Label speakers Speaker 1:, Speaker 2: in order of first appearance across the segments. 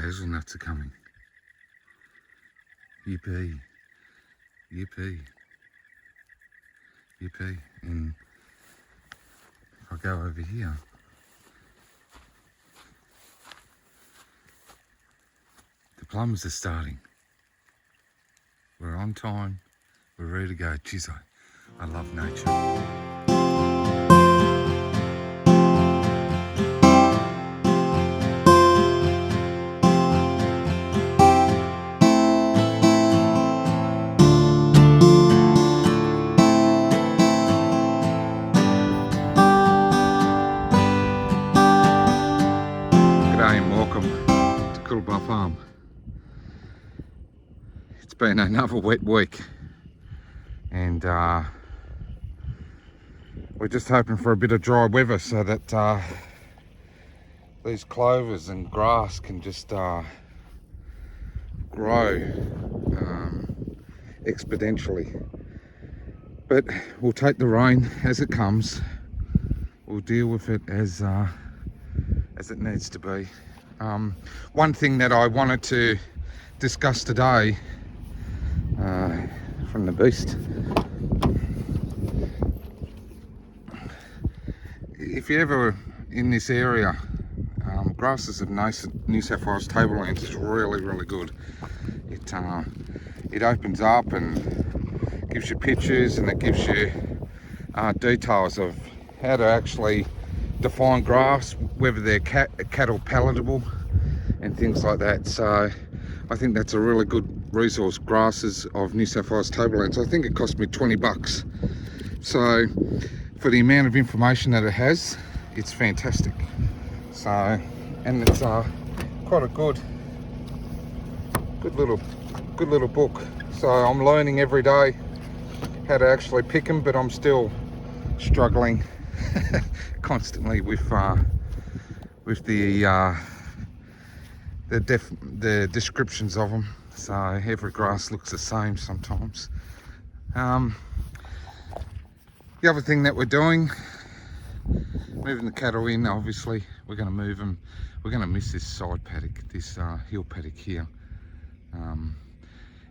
Speaker 1: hazelnuts are coming. Yippee, yippee, yippee. And if I go over here, the plums are starting. We're on time, we're ready to go. Geez, I love nature. G'day and welcome to Coolabah Farm. It's been another wet week and we're just hoping for a bit of dry weather so that these clovers and grass can just grow exponentially. But we'll take the rain as it comes. We'll deal with it as it needs to be. One thing that I wanted to discuss today from the beast. If you're ever in this area, grasses of New South Wales tablelands is really, really good. It opens up and gives you pictures, and it gives you details of how to actually define grass, whether they're cattle palatable and things like that. So I think that's a really good resource, grasses of New South Wales tablelands. I think it cost me 20 bucks. So for the amount of information that it has, it's fantastic. So, and it's quite a good little book. So I'm learning every day how to actually pick them, but I'm still struggling constantly with the descriptions of them. So every grass looks the same sometimes. The other thing that we're doing, moving the cattle in. Obviously we're going to move them. We're going to miss this side paddock, this hill paddock here, and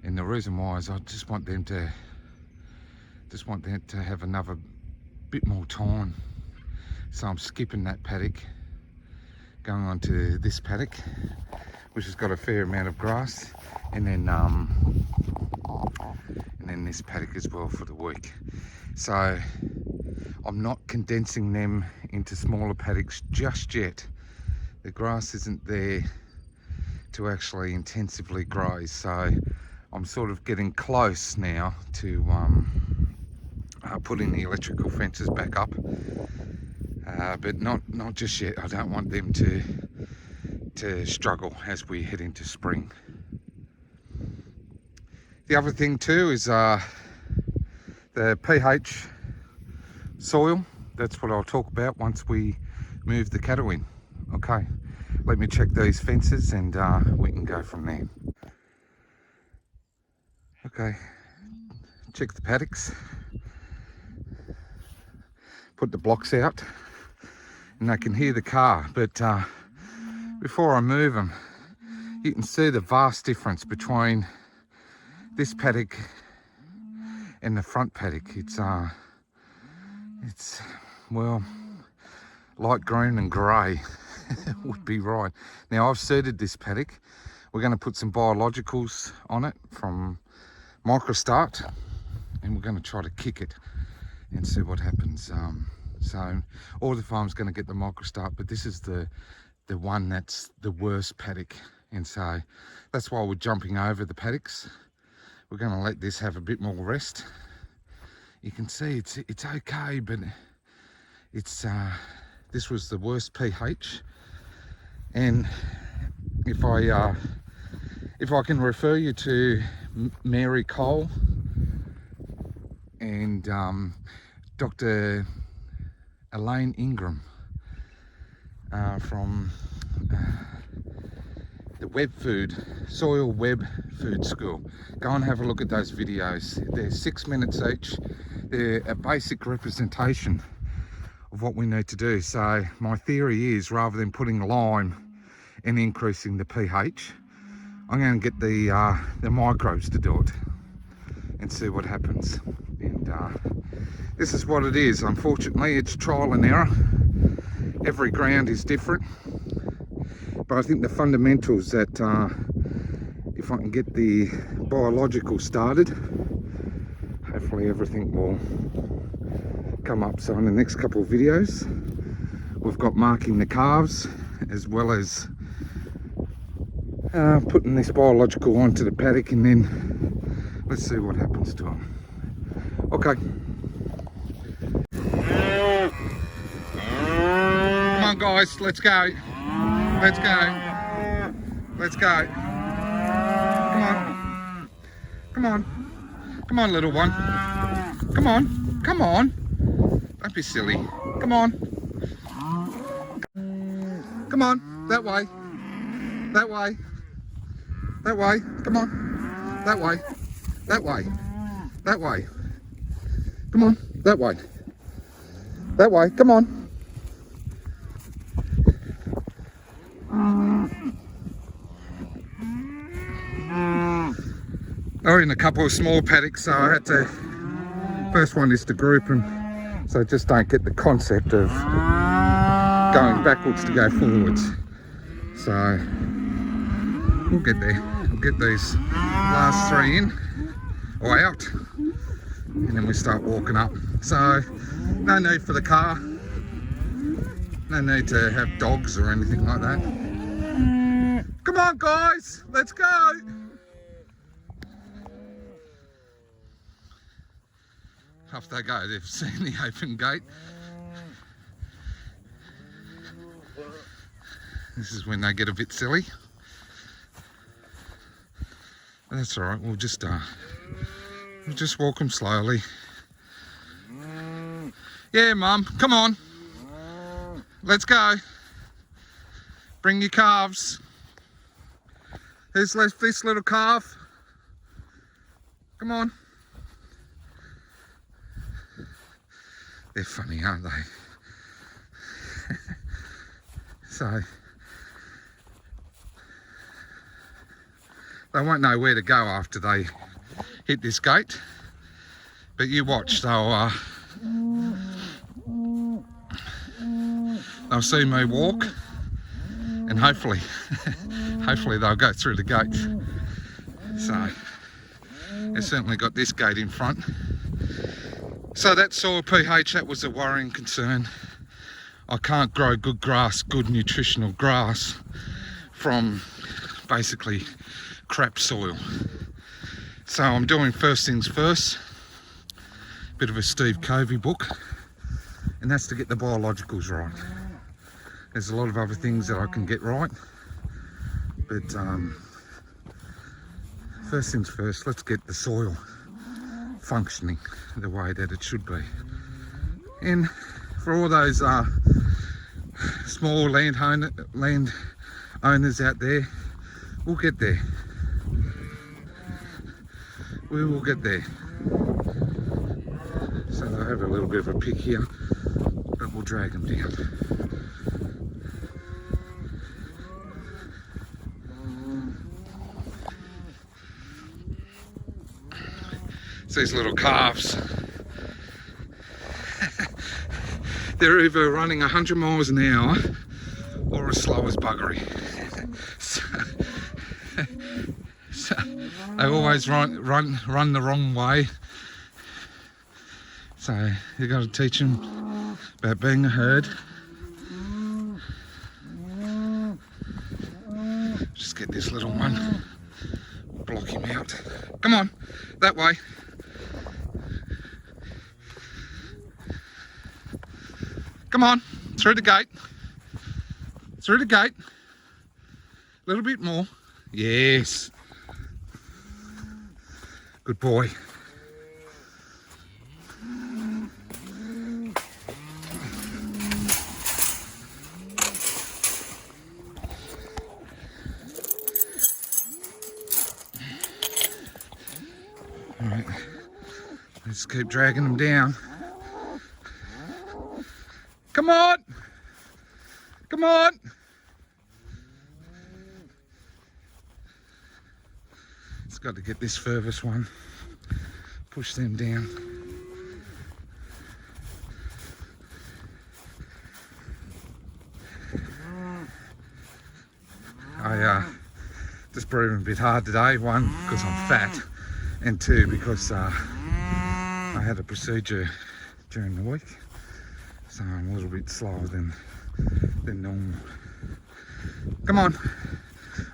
Speaker 1: the reason why is I just want them to have another bit more time. So I'm skipping that paddock, going on to this paddock, which has got a fair amount of grass, and then this paddock as well for the week. So I'm not condensing them into smaller paddocks just yet. The grass isn't there to actually intensively grow, so I'm sort of getting close now to putting the electrical fences back up, but not just yet. I don't want them to struggle as we head into spring. The other thing too is the pH soil. That's what I'll talk about once we move the cattle in. Okay, let me check these fences and we can go from there. Okay, check the paddocks, put the blocks out, and I can hear the car, but before I move them, you can see the vast difference between this paddock and the front paddock. It's well, light green and grey would be right. Now I've seeded this paddock. We're going to put some biologicals on it from MicroStart, and we're going to try to kick it and see what happens. So all the farm's going to get the MicroStart, but this is the one that's the worst paddock, and so that's why we're jumping over the paddocks. We're going to let this have a bit more rest. You can see it's okay, but it's this was the worst pH. And if I can refer you to Mary Cole and Dr. Elaine Ingram from the Soil Web Food School. Go and have a look at those videos. They're 6 minutes each. They're a basic representation of what we need to do. So my theory is, rather than putting lime and increasing the pH. I'm going to get the microbes to do it and see what happens. And this is what it is. Unfortunately, it's trial and error. Every ground is different, but I think the fundamentals that if I can get the biological started, hopefully everything will come up. So in the next couple of videos, we've got marking the calves, as well as putting this biological onto the paddock, and then let's see what happens to them. Okay. Come on guys, let's go. Let's go. Let's go. Come on. Come on. Come on, little one. Come on. Come on. Don't be silly. Come on. Come on. That way. That way. That way. Come on. That way. That way. That way. Come on. That way. That way. Come on. They're in a couple of small paddocks, so I had to, first one is to group them, so I just don't get the concept of going backwards to go forwards. So we'll get there. We'll get these last three in or out, and then we start walking up. So no need for the car, no need to have dogs or anything like that. Come on guys, let's go. Off they go. They've seen the open gate. This is when they get a bit silly. But that's all right. We'll just walk them slowly. Yeah, Mum. Come on. Let's go. Bring your calves. There's this little calf. Come on. They're funny, aren't they? So they won't know where to go after they hit this gate, but you watch. They'll see me walk, and hopefully they'll go through the gate. So they've certainly got this gate in front. So that soil pH, that was a worrying concern. I can't grow good grass, good nutritional grass, from basically crap soil. So I'm doing first things first, bit of a Steve Covey book, and that's to get the biologicals right. There's a lot of other things that I can get right, but first things first, let's get the soil functioning the way that it should be. And for all those small land owners out there, we'll get there. We will get there. So I have a little bit of a pick here, but we'll drag them down. These little calves, they're either running 100 miles an hour or as slow as buggery. so they always run the wrong way. So you've got to teach them about being a herd. Just get this little one, block him out. Come on, that way. Come on, through the gate. Through the gate. A little bit more. Yes. Good boy. All right, let's keep dragging them down. Come on! Come on! got to get this furthest one, push them down. I just breathing a bit hard today, one because I'm fat, and two because I had a procedure during the week, so I'm a little bit slower than normal. Come on,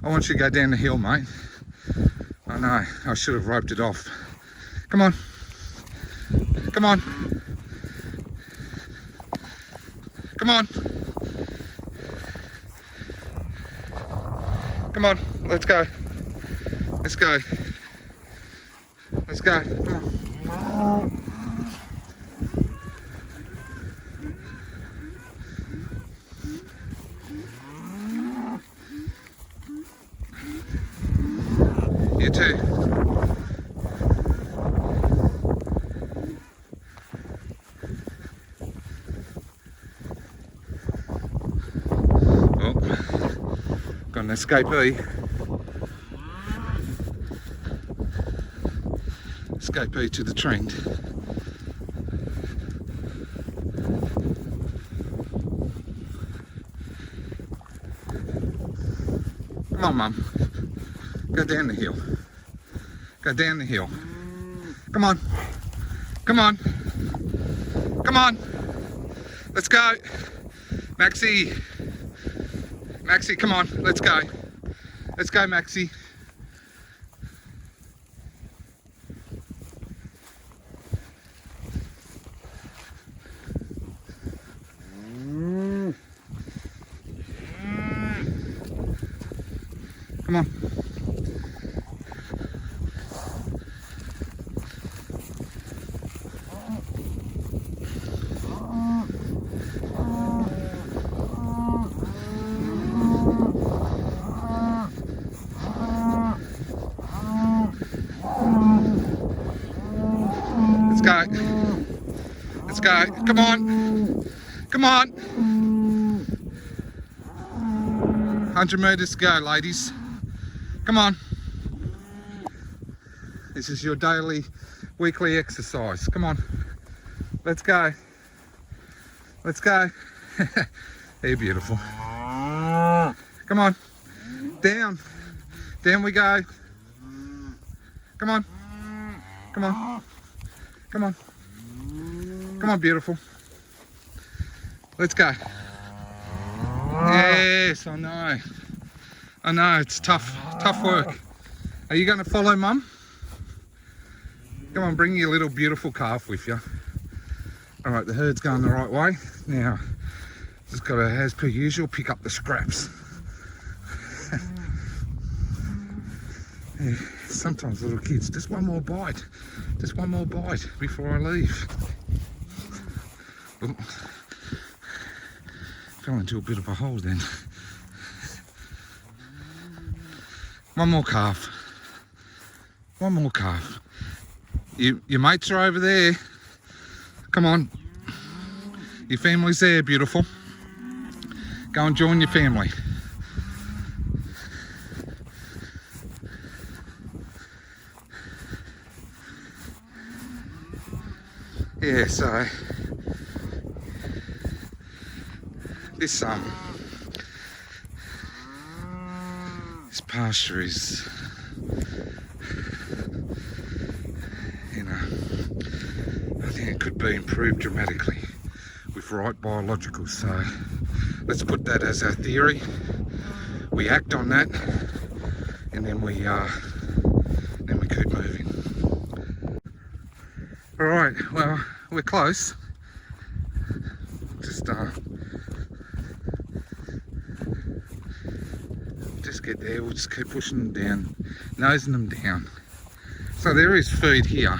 Speaker 1: I want you to go down the hill, mate. I know, I should have roped it off. Come on, come on, come on, come on, let's go, let's go, let's go, come on. You too. Oh, got an escapee. Escapee to the trend. Come on, Mum. Go down the hill. Go down the hill. Come on. Come on. Come on. Let's go. Maxie. Maxie, come on. Let's go. Let's go, Maxie. Come on. Let's go. Let's go. Come on. Come on. 100 meters to go, ladies. Come on. This is your daily, weekly exercise. Come on. Let's go. Let's go. They're beautiful. Come on. Down. Down we go. Come on. Come on. Come on. Come on, beautiful. Let's go. Yes, I know. I know, it's tough work. Are you going to follow Mum? Come on, bring your little beautiful calf with you. All right, the herd's going the right way. Now, just got to, as per usual, pick up the scraps. Yeah, sometimes little kids, just one more bite before I leave. Oh, fell into a bit of a hole then. One more calf. One more calf. Your mates are over there. Come on. Your family's there, beautiful. Go and join your family. Yeah, so this pasture is, you know, I think it could be improved dramatically with right biologicals. So let's put that as our theory. We act on that, and then we keep moving. All right, well, we're close. Just get there. We'll just keep pushing them down, nosing them down. So there is feed here,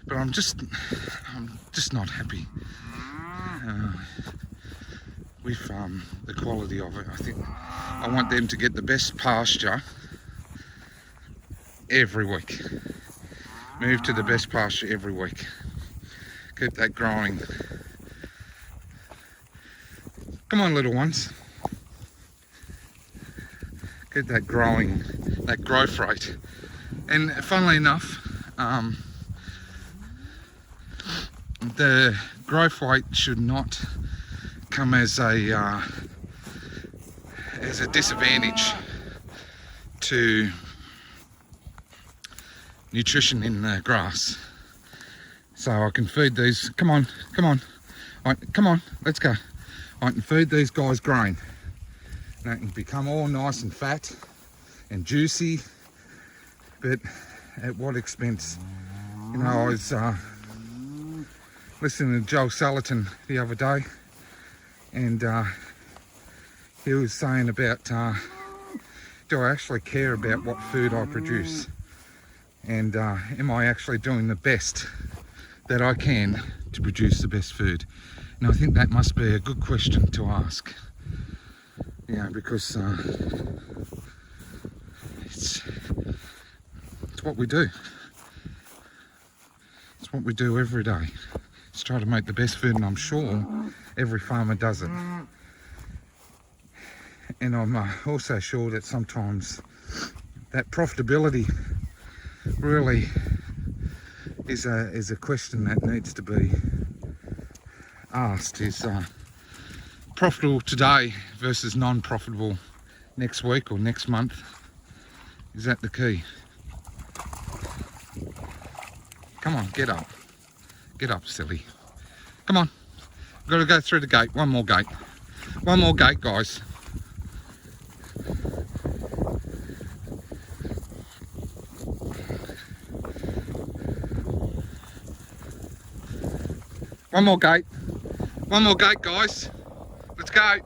Speaker 1: but I'm just not happy with the quality of it. I think I want them to get the best pasture every week. Move to the best pasture every week. Keep that growing. Come on, little ones. Get that growing, that growth rate. And funnily enough, the growth weight should not come as a disadvantage to nutrition in the grass. So I can feed these, come on, come on, let's go. I can feed these guys grain. And they can become all nice and fat and juicy, but at what expense? You know, I was listening to Joel Salatin the other day, and he was saying about, do I actually care about what food I produce? And am I actually doing the best that I can to produce the best food? And I think that must be a good question to ask. You know, because it's what we do. It's what we do every day. It's try to make the best food, and I'm sure every farmer does it. And I'm also sure that sometimes that profitability really is a question that needs to be asked. Is profitable today versus non-profitable next week or next month? Is that the key? Come on, get up. Get up, silly. Come on. I've got to go through the gate. One more gate. One more gate, guys. One more gate. One more gate, guys. Let's go.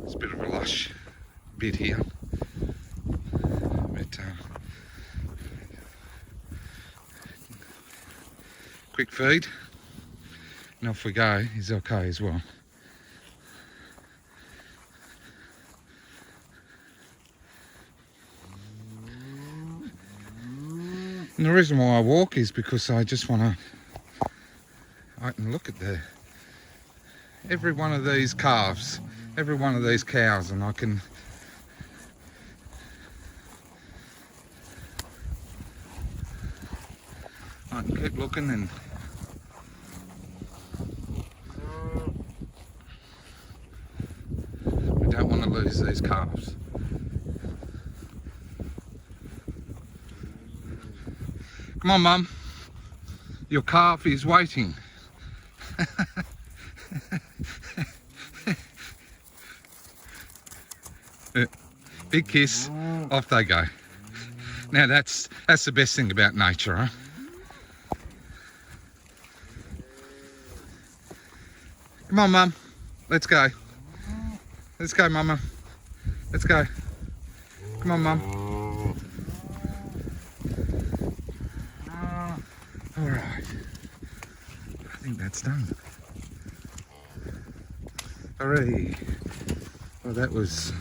Speaker 1: It's a bit of a lush bit here. But quick feed. And off we go. He's okay as well. And the reason why I walk is because I just want to, I can look at every one of these calves, every one of these cows, and I can keep looking, and we don't want to lose these calves. Come on, Mum. Your calf is waiting. Big kiss. Off they go. Now that's the best thing about nature, huh? Come on, Mum. Let's go. Let's go, Mama. Let's go. Come on, Mum. All right. I think that's done. Hooray. Well, that was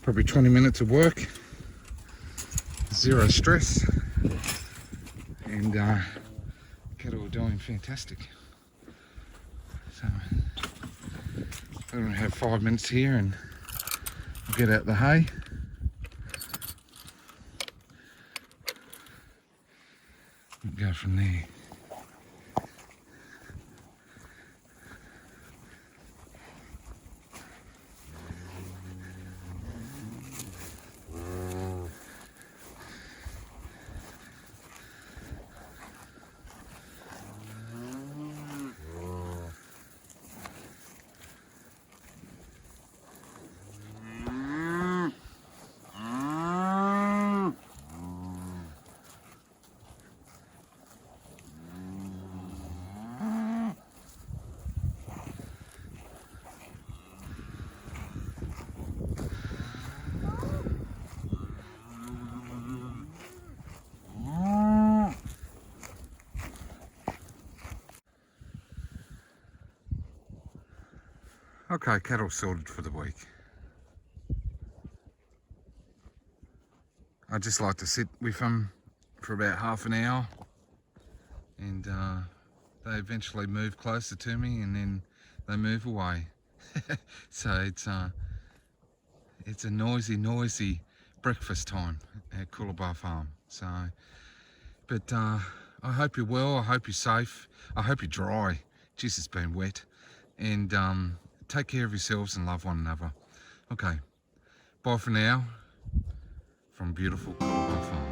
Speaker 1: probably 20 minutes of work. Zero stress. And cattle are doing fantastic. So we're going to have 5 minutes here and we'll get out the hay. And go from there. Okay, cattle sorted for the week. I just like to sit with them for about half an hour, and they eventually move closer to me, and then they move away. So it's a noisy breakfast time at Coolabah Farm. So, but I hope you're well. I hope you're safe. I hope you're dry. Jeez, it's been wet. And take care of yourselves and love one another. Okay, bye for now from beautiful Coolabah Farm.